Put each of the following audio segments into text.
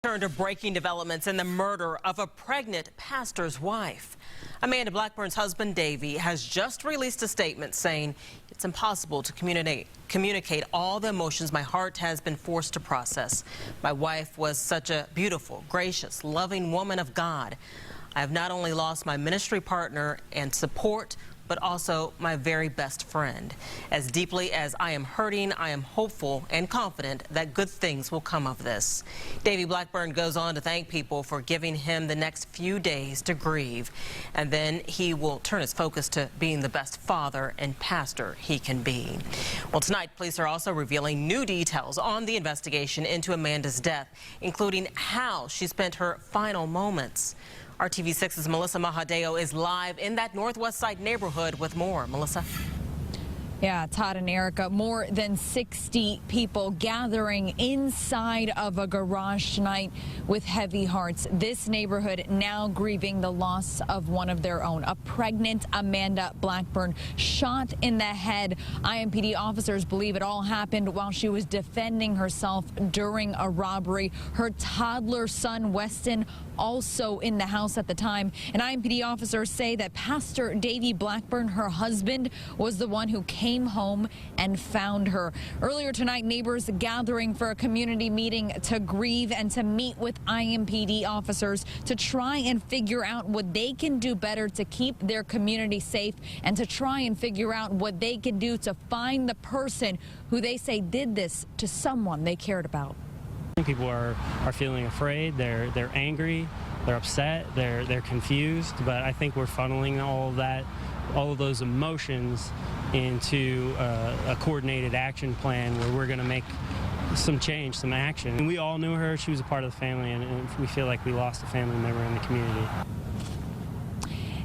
turn to breaking developments in the murder of a pregnant pastor's wife. Amanda Blackburn's husband, Davey, has just released a statement saying it's impossible to communicate all the emotions my heart has been forced to process. My wife was such a beautiful, gracious, loving woman of God. I have not only lost my ministry partner and support, but also my very best friend. As deeply as I am hurting, I am hopeful and confident that good things will come of this. Davey Blackburn goes on to thank people for giving him the next few days to grieve, and then he will turn his focus to being the best father and pastor he can be. Well, tonight, police are also revealing new details on the investigation into Amanda's death, including how she spent her final moments. RTV6's Melissa Mahadeo is live in that Northwest Side neighborhood with more. Melissa? Yeah, Todd and Erica, more than 60 people gathering inside of a garage tonight with heavy hearts. This neighborhood now grieving the loss of one of their own, a pregnant Amanda Blackburn shot in the head. IMPD officers believe it all happened while she was defending herself during a robbery. Her toddler son, Weston, also in the house at the time. And IMPD officers say that Pastor Davey Blackburn, her husband, was the one who came home and found her. Earlier tonight, neighbors gathering for a community meeting to grieve and to meet with IMPD officers to try and figure out what they can do better to keep their community safe and to try and figure out what they can do to find the person who they say did this to someone they cared about. People are feeling afraid, they're angry, they're upset, they're confused, but I think we're funneling all of those emotions into a coordinated action plan where we're going to make some change, some action. And we all knew her, she was a part of the family, and we feel like we lost a family member in the community.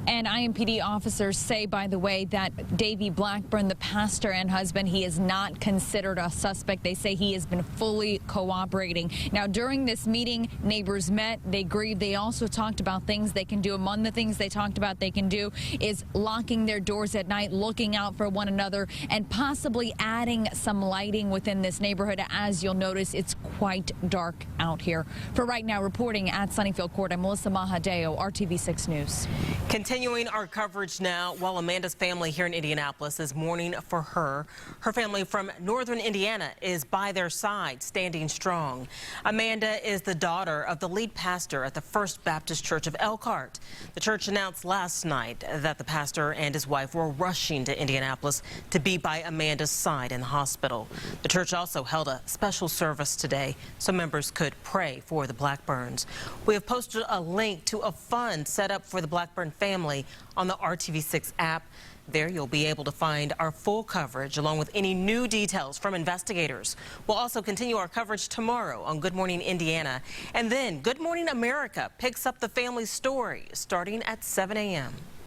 And IMPD officers say, by the way, that Davey Blackburn, the pastor and husband, he is not considered a suspect. They say he has been fully cooperating. Now, during this meeting, neighbors met, they grieved. They also talked about things they can do. Among the things they talked about they can do is locking their doors at night, looking out for one another, and possibly adding some lighting within this neighborhood. As you'll notice, it's quite dark out here. For right now, reporting at Sunnyfield Court, I'm Melissa Mahadeo, RTV6 News. Continuing our coverage now, while Amanda's family here in Indianapolis is mourning for her, her family from northern Indiana is by their side, standing strong. Amanda is the daughter of the lead pastor at the First Baptist Church of Elkhart. The church announced last night that the pastor and his wife were rushing to Indianapolis to be by Amanda's side in the hospital. The church also held a special service today so members could pray for the Blackburns. We have posted a link to a fund set up for the Blackburn family on the RTV6 app. There you'll be able to find our full coverage along with any new details from investigators. We'll also continue our coverage tomorrow on Good Morning Indiana. And then Good Morning America picks up the family story starting at 7 a.m.